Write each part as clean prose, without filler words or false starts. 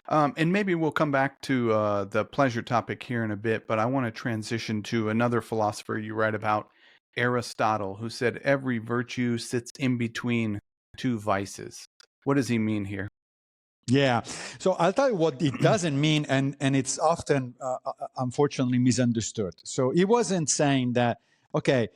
And maybe we'll come back to the pleasure topic here in a bit, but I want to transition to another philosopher you write about, Aristotle, who said every virtue sits in between two vices. What does he mean here? Yeah. So I'll tell you what it doesn't mean, and it's often, unfortunately, misunderstood. So he wasn't saying that, okay,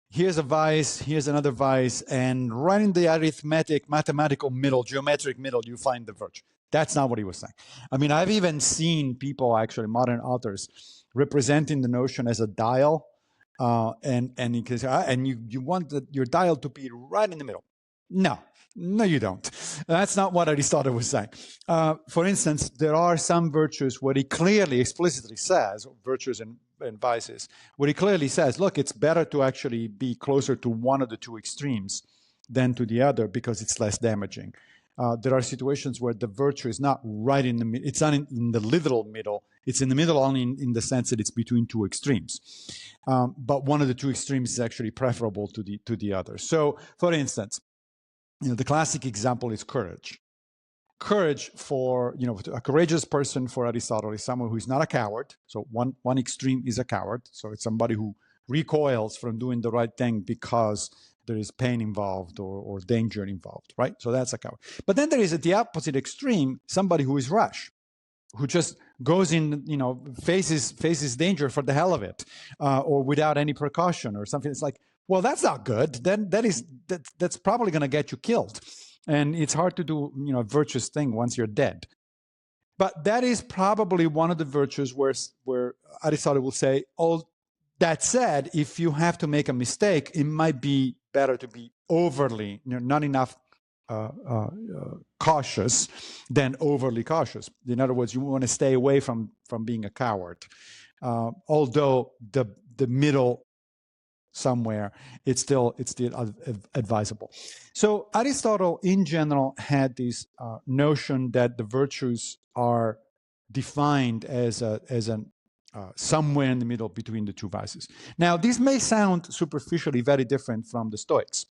here's a vice, here's another vice, and right in the arithmetic, mathematical middle, geometric middle, you find the virtue. That's not what he was saying. I mean, I've even seen people, actually, modern authors, representing the notion as a dial, and you want your dial to be right in the middle. No, no, you don't. That's not what Aristotle was saying. For instance, there are some virtues where he clearly, explicitly says, virtues and vices, where he clearly says, look, it's better to actually be closer to one of the two extremes than to the other because it's less damaging. There are situations where the virtue is not right in the middle, it's not in the literal middle, it's in the middle only in the sense that it's between two extremes. But one of the two extremes is actually preferable to the other. So, for instance, the classic example is courage. Courage for, a courageous person for Aristotle is someone who is not a coward. So one extreme is a coward. So it's somebody who recoils from doing the right thing because there is pain involved or danger involved, right? So that's a coward. But then there is at the opposite extreme, somebody who is rash, who just goes in, faces danger for the hell of it, or without any precaution or something. It's like, well, that's not good. Then that's probably going to get you killed. And it's hard to do, a virtuous thing once you're dead. But that is probably one of the virtues where Aristotle will say, oh, that said, if you have to make a mistake, it might be better to be overly, not enough cautious than overly cautious. In other words, you want to stay away from being a coward. Although the middle somewhere, it's still advisable. So Aristotle, in general, had this notion that the virtues are defined as somewhere in the middle between the two vices. Now, this may sound superficially very different from the Stoics,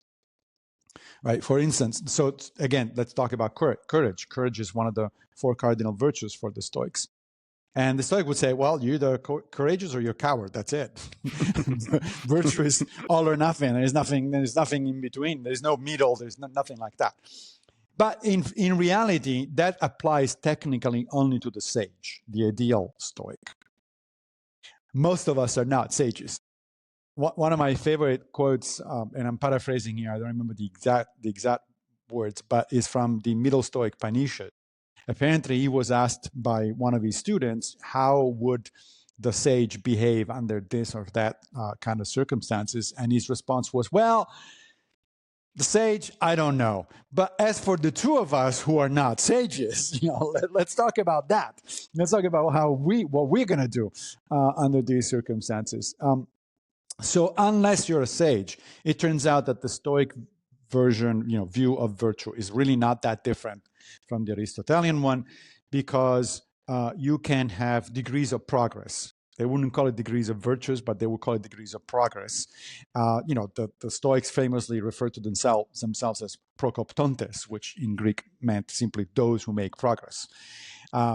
right? For instance, so again, let's talk about courage. Courage is one of the four cardinal virtues for the Stoics. And the Stoic would say, well, you're either courageous or you're a coward. That's it. Virtue is all or nothing. There's nothing in between. There's no middle. There's nothing like that. But in reality, that applies technically only to the sage, the ideal Stoic. Most of us are not sages. One of my favorite quotes, and I'm paraphrasing here, I don't remember the exact words, but is from the Middle Stoic Panishad. Apparently, he was asked by one of his students, how would the sage behave under this or that kind of circumstances? And his response was, well, the sage, I don't know. But as for the two of us who are not sages, let's talk about that. Let's talk about what we're going to do under these circumstances. So unless you're a sage, it turns out that the Stoic version, view of virtue is really not that different from the Aristotelian one, because you can have degrees of progress. They wouldn't call it degrees of virtues, but they would call it degrees of progress. The Stoics famously refer to themselves as prokoptontes, which in Greek meant simply those who make progress,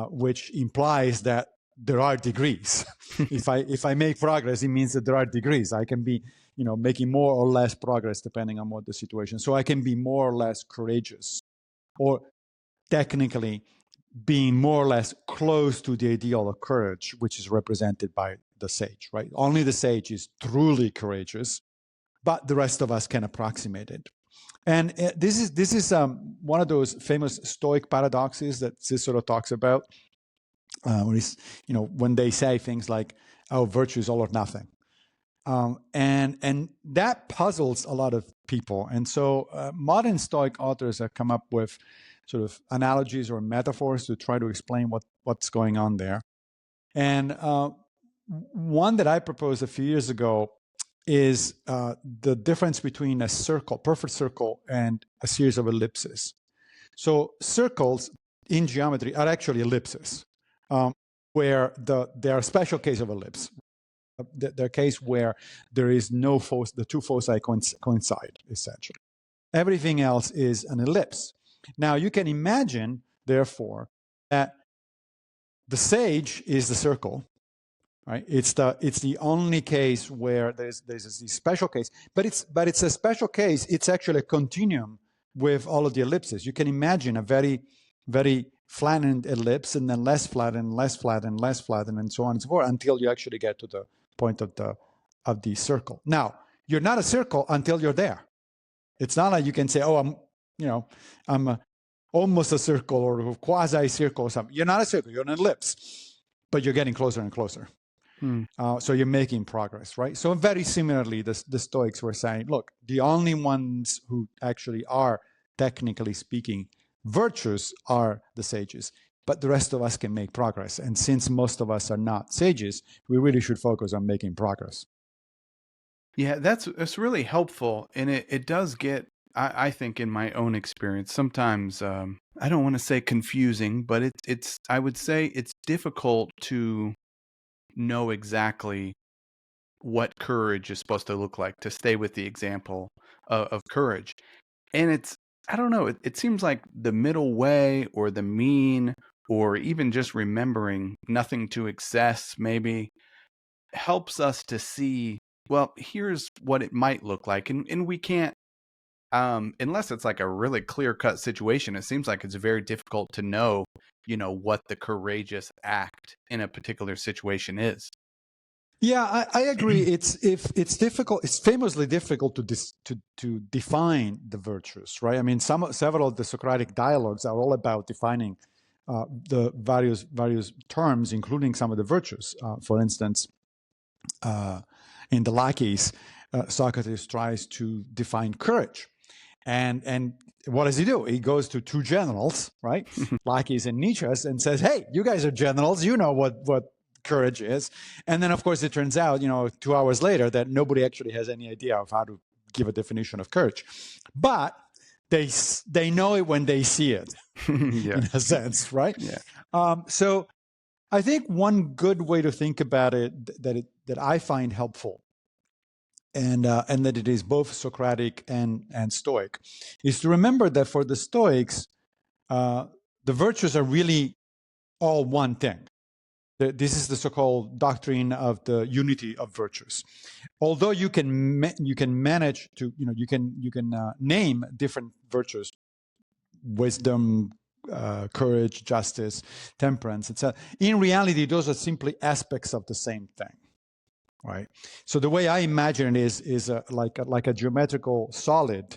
which implies that there are degrees. If I make progress, it means that there are degrees. I can be, making more or less progress depending on what the situation. So I can be more or less courageous, or technically being more or less close to the ideal of courage, which is represented by the sage, right? Only the sage is truly courageous, but the rest of us can approximate it. And this is one of those famous Stoic paradoxes that Cicero talks about, when they say things like, "Oh, virtue is all or nothing," and that puzzles a lot of people. And so modern Stoic authors have come up with sort of analogies or metaphors to try to explain what's going on there. And one that I proposed a few years ago is the difference between a circle, perfect circle, and a series of ellipses. So circles in geometry are actually ellipses, where there are a special case of ellipse. They're a case where there is no foci, the two foci coincide, essentially. Everything else is an ellipse. Now, you can imagine, therefore, that the sage is the circle, right? It's the only case where there's this special case, but it's a special case. It's actually a continuum with all of the ellipses. You can imagine a very flattened ellipse, and then less flattened, less flattened, less flattened, and so on and so forth, until you actually get to the point of the circle. Now, you're not a circle until you're there. It's not like you can say, "Oh, I'm almost a circle or a quasi-circle or something." You're not a circle. You're an ellipse, but you're getting closer and closer. So you're making progress, right? So very similarly, the Stoics were saying, look, the only ones who actually are, technically speaking, virtuous are the sages, but the rest of us can make progress. And since most of us are not sages, we really should focus on making progress. Yeah, that's really helpful, and it does get, I think, in my own experience, sometimes I don't want to say confusing, but it's I would say it's difficult to know exactly what courage is supposed to look like, to stay with the example of courage. And it's, I don't know, it seems like the middle way or the mean, or even just remembering nothing to excess maybe helps us to see, well, here's what it might look like. And we can't, unless it's like a really clear-cut situation, it seems like it's very difficult to know, what the courageous act in a particular situation is. Yeah, I agree. It's difficult. It's famously difficult to define the virtues, right? I mean, several of the Socratic dialogues are all about defining the various terms, including some of the virtues. For instance, in the Laches, Socrates tries to define courage, and what does he do? He goes to two generals, right, Laches and Nietzsche, and says, "Hey, you guys are generals. You know what courage is." And then, of course, it turns out, 2 hours later, that nobody actually has any idea of how to give a definition of courage, but they know it when they see it, Yeah. in a sense, right? Yeah. So I think one good way to think about it that I find helpful, and that it is both Socratic and Stoic, is to remember that for the Stoics, the virtues are really all one thing. This is the so-called doctrine of the unity of virtues. Although you can manage to, you can name different virtues: wisdom, courage, justice, temperance, etc. In reality, those are simply aspects of the same thing, right? So the way I imagine it is like a geometrical solid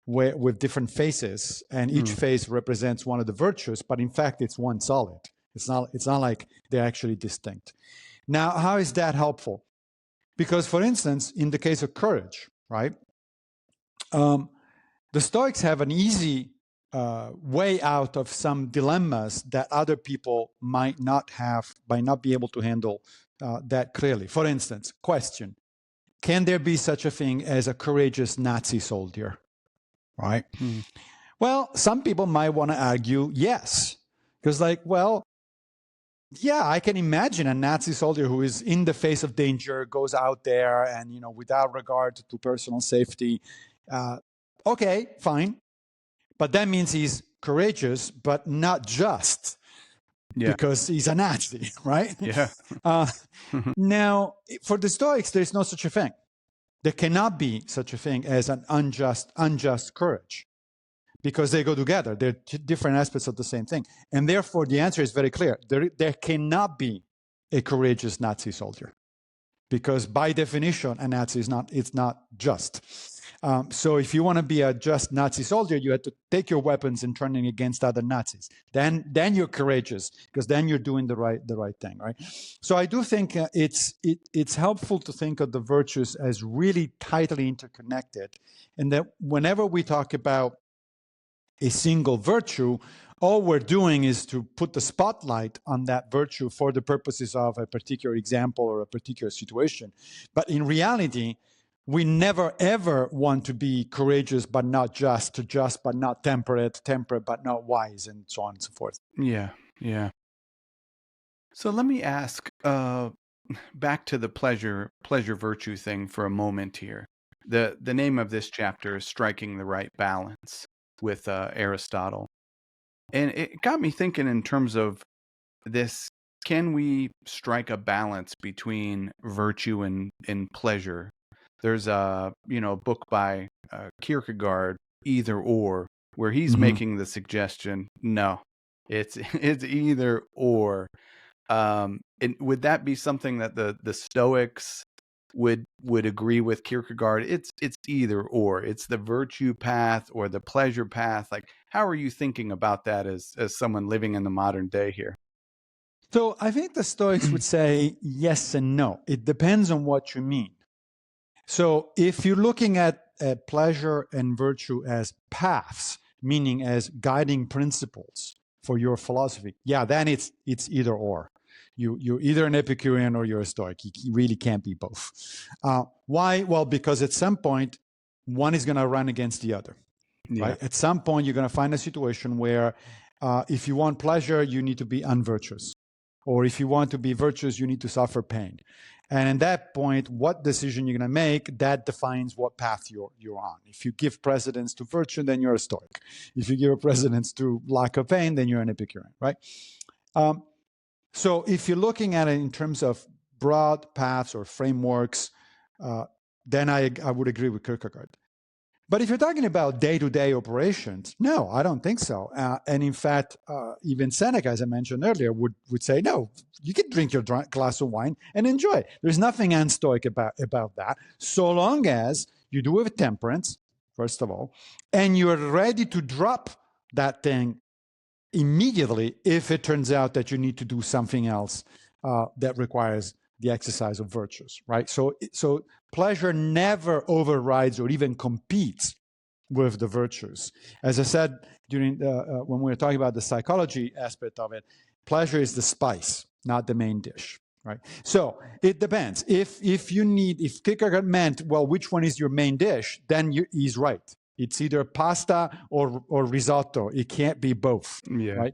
with different faces, and each face represents one of the virtues, but in fact, it's one solid. It's not like they're actually distinct. Now, how is that helpful? Because, for instance, in the case of courage, right, the Stoics have an easy way out of some dilemmas that other people might not be able to handle that clearly. For instance, question: can there be such a thing as a courageous Nazi soldier? Right? Well, some people might want to argue yes, because, yeah, I can imagine a Nazi soldier who is in the face of danger, goes out there, and without regard to personal safety. Okay, fine, but that means he's courageous, but not just because he's a Nazi, right? Yeah. Now, for the Stoics, there's no such a thing. There cannot be such a thing as an unjust courage, because they go together. They're different aspects of the same thing. And therefore, the answer is very clear. There cannot be a courageous Nazi soldier, because by definition, a Nazi it's not just. So if you want to be a just Nazi soldier, you have to take your weapons and turn it against other Nazis. Then you're courageous, because then you're doing the right thing, right? So I do think it's helpful to think of the virtues as really tightly interconnected, and that whenever we talk about a single virtue, all we're doing is to put the spotlight on that virtue for the purposes of a particular example or a particular situation. But in reality, we never ever want to be courageous but not just but not temperate but not wise, and so on and so forth. Yeah. So let me ask, back to the pleasure virtue thing for a moment here. The name of this chapter is Striking the Right Balance, with Aristotle. And it got me thinking in terms of this can we strike a balance between virtue and pleasure? There's a book by Kierkegaard, Either or, where he's Mm-hmm. making the suggestion, no, it's it's either or. And would that be something that the Stoics would agree with Kierkegaard? It's either or. It's the virtue path or the pleasure path. Like, how are you thinking about that as someone living in the modern day here? So I think the Stoics would say yes and no. It depends on what you mean. So if you're looking at pleasure and virtue as paths, meaning as guiding principles for your philosophy, yeah, then it's either or. You're either an Epicurean or you're a Stoic. You really can't be both. Why? Well, because at some point, one is going to run against the other, Yeah. right? At some point, you're going to find a situation where if you want pleasure, you need to be unvirtuous. Or if you want to be virtuous, you need to suffer pain. And at that point, what decision you're going to make, that defines what path you're on. If you give precedence to virtue, then you're a Stoic. If you give precedence to lack of pain, then you're an Epicurean, right? So if you're looking at it in terms of broad paths or frameworks, then I would agree with Kierkegaard. But if you're talking about day-to-day operations, no, I don't think so. And in fact, even Seneca, as I mentioned earlier, would say, no, you can drink your glass of wine and enjoy it. There's nothing unstoic about that, so long as you do it with temperance, first of all, and you're ready to drop that thing immediately if it turns out that you need to do something else that requires the exercise of virtues, right? So pleasure never overrides or even competes with the virtues. As I said during when we were talking about the psychology aspect of it, pleasure is the spice, not the main dish, right? So it depends. If Kierkegaard meant, well, which one is your main dish, then he's right. It's either pasta or risotto. It can't be both, Yeah. right?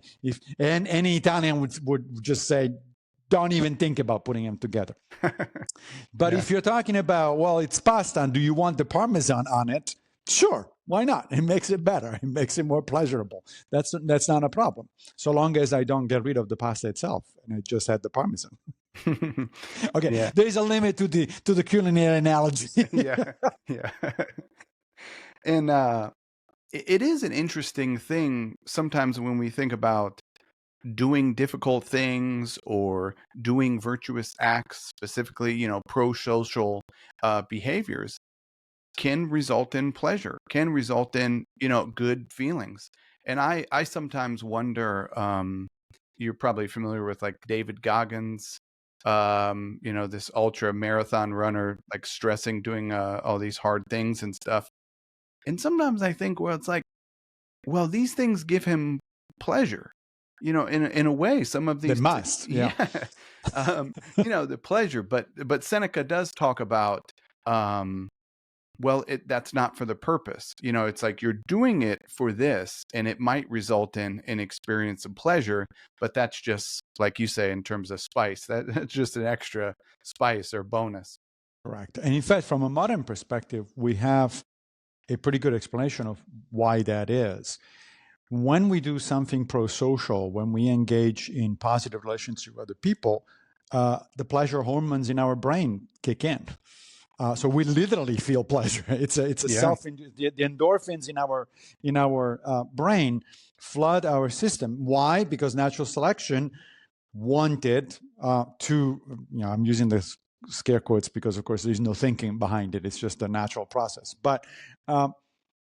And any Italian would just say, don't even think about putting them together. But Yeah. if you're talking about, well, it's pasta, and do you want the Parmesan on it? Sure, why not? It makes it better. It makes it more pleasurable. That's not a problem, so long as I don't get rid of the pasta itself and I just add the Parmesan. Okay, Yeah. there is a limit to the culinary analogy. Yeah. Yeah. And it is an interesting thing sometimes when we think about doing difficult things or doing virtuous acts, specifically, pro-social behaviors, can result in pleasure, can result in, good feelings. And I sometimes wonder, you're probably familiar with like David Goggins, this ultra marathon runner, like stressing, doing all these hard things and stuff. And sometimes I think, well, it's like, well, these things give him pleasure, in a way. Some of They these, must, yeah. the pleasure. But Seneca does talk about, well, that's not for the purpose. It's like you're doing it for this, and it might result in an experience of pleasure, but that's just, like you say, in terms of spice, that's just an extra spice or bonus. Correct. And in fact, from a modern perspective, we have a pretty good explanation of why that is. When we do something pro-social, when we engage in positive relationships with other people, the pleasure hormones in our brain kick in. So we literally feel pleasure. It's a Yeah. the endorphins in our brain flood our system. Why? Because natural selection wanted to, I'm using this scare quotes because, of course, there's no thinking behind it. It's just a natural process. But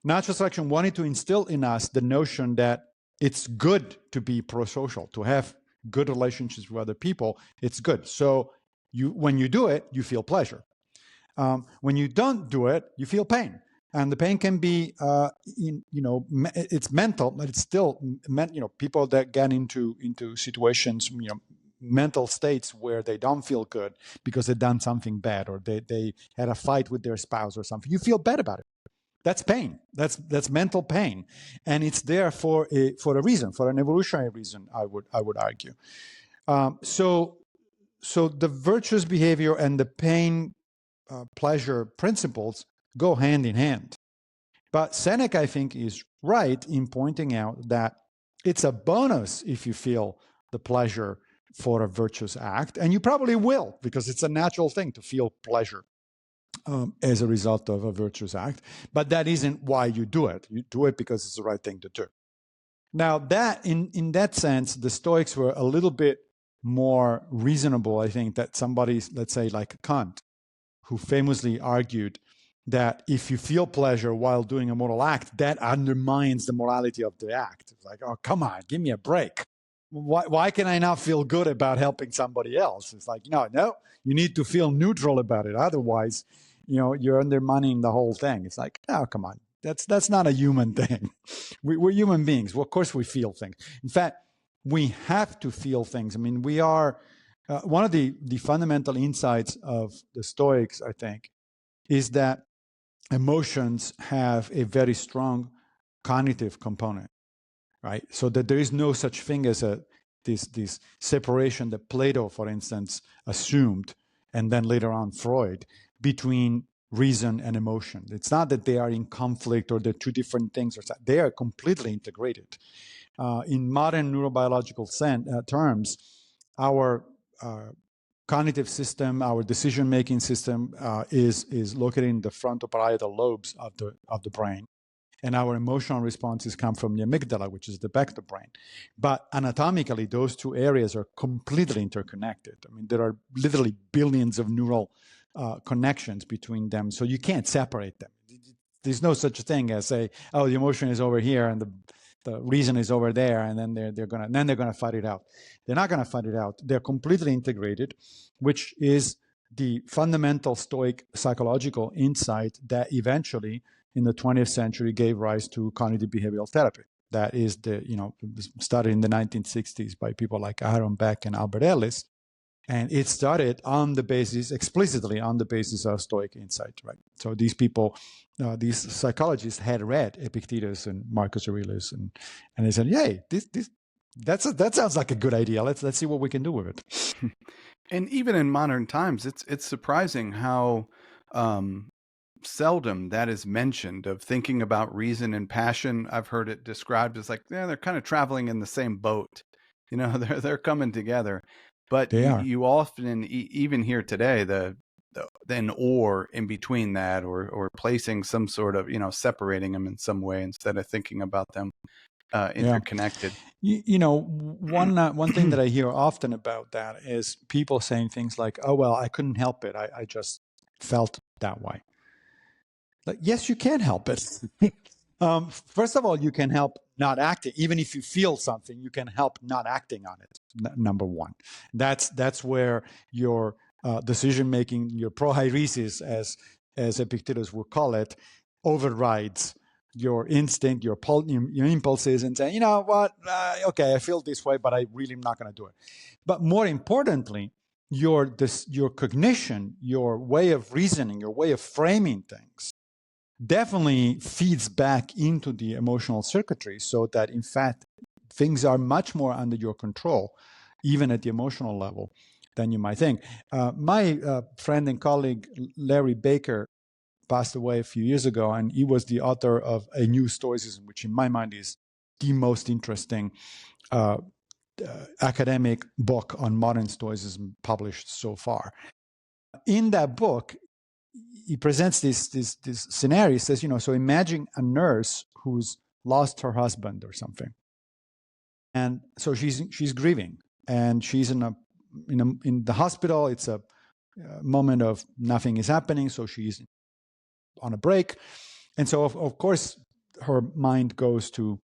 natural selection wanted to instill in us the notion that it's good to be pro-social, to have good relationships with other people. It's good. So when you do it, you feel pleasure. When you don't do it, you feel pain. And the pain can be, it's mental, but it's still, people that get into situations, mental states where they don't feel good because they've done something bad or they had a fight with their spouse or something. You feel bad about it. That's pain. That's mental pain, and it's there for a reason, for an evolutionary reason. I would argue. So the virtuous behavior and the pain pleasure principles go hand in hand. But Seneca, I think, is right in pointing out that it's a bonus if you feel the pleasure for a virtuous act, and you probably will, because it's a natural thing to feel pleasure as a result of a virtuous act. But that isn't why you do it. You do it because it's the right thing to do. Now, that in that sense, the Stoics were a little bit more reasonable, I think, that somebody, let's say, like Kant, who famously argued that if you feel pleasure while doing a moral act, that undermines the morality of the act. It's like, oh, come on, give me a break. Why can I not feel good about helping somebody else? It's like, no, you need to feel neutral about it. Otherwise, you're undermining the whole thing. It's like, oh, come on. That's not a human thing. We're human beings. Well, of course we feel things. In fact, we have to feel things. I mean, we are, one of the fundamental insights of the Stoics, I think, is that emotions have a very strong cognitive component, right? So that there is no such thing as this separation that Plato, for instance, assumed, and then later on Freud, between reason and emotion. It's not that they are in conflict or they're two different things. They are completely integrated. In modern neurobiological terms, our cognitive system, our decision-making system is located in the frontoparietal lobes of the brain. And our emotional responses come from the amygdala, which is the back of the brain. But anatomically, those two areas are completely interconnected. I mean, there are literally billions of neural connections between them, so you can't separate them. There's no such thing as say, oh, the emotion is over here and the reason is over there, and then they're gonna fight it out. They're not gonna fight it out. They're completely integrated, which is the fundamental Stoic psychological insight that eventually, in the 20th century, gave rise to cognitive behavioral therapy. That is started in the 1960s by people like Aaron Beck and Albert Ellis. And it started explicitly on the basis of Stoic insight, right? So these people, these psychologists had read Epictetus and Marcus Aurelius, and they said, "Yay, that sounds like a good idea. Let's see what we can do with it." And even in modern times, it's surprising how seldom that is mentioned, of thinking about reason and passion. I've heard it described as like, yeah, they're kind of traveling in the same boat. They're coming together. But you often even hear today an or in between that, or placing some sort of, separating them in some way instead of thinking about them interconnected. One thing that I hear often about that is people saying things like, "Oh, well, I couldn't help it. I just felt that way." Like, yes, you can help it. First of all, you can help not acting. Even if you feel something, you can help not acting on it. Number one, that's where your decision making, your prohairesis, as Epictetus would call it, overrides your instinct, your impulses, and saying, you know what, okay, I feel this way, but I really am not going to do it. But more importantly, your cognition, your way of reasoning, your way of framing things, definitely feeds back into the emotional circuitry, so that in fact things are much more under your control, even at the emotional level, than you might think. My friend and colleague Larry Baker passed away a few years ago, and he was the author of A New Stoicism, which in my mind is the most interesting academic book on modern Stoicism published so far. In that book, he presents this scenario. He says, so imagine a nurse who's lost her husband or something, and so she's grieving, and she's in the hospital. It's a moment of nothing is happening, so she's on a break, and so of course her mind goes to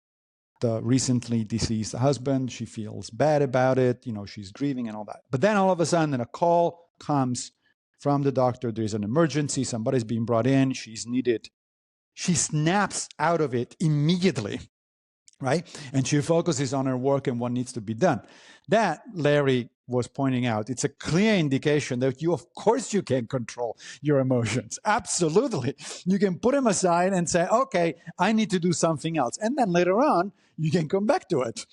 the recently deceased husband. She feels bad about it. She's grieving and all that. But then all of a sudden, a call comes from the doctor. There's an emergency. Somebody's being brought in. She's needed. She snaps out of it immediately, right? And she focuses on her work and what needs to be done. That, Larry was pointing out, it's a clear indication that of course you can control your emotions. Absolutely. You can put them aside and say, okay, I need to do something else. And then later on, you can come back to it.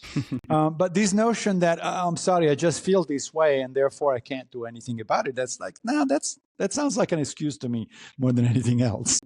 But this notion that, I'm sorry, I just feel this way and therefore I can't do anything about it. That's like, no, that sounds like an excuse to me more than anything else.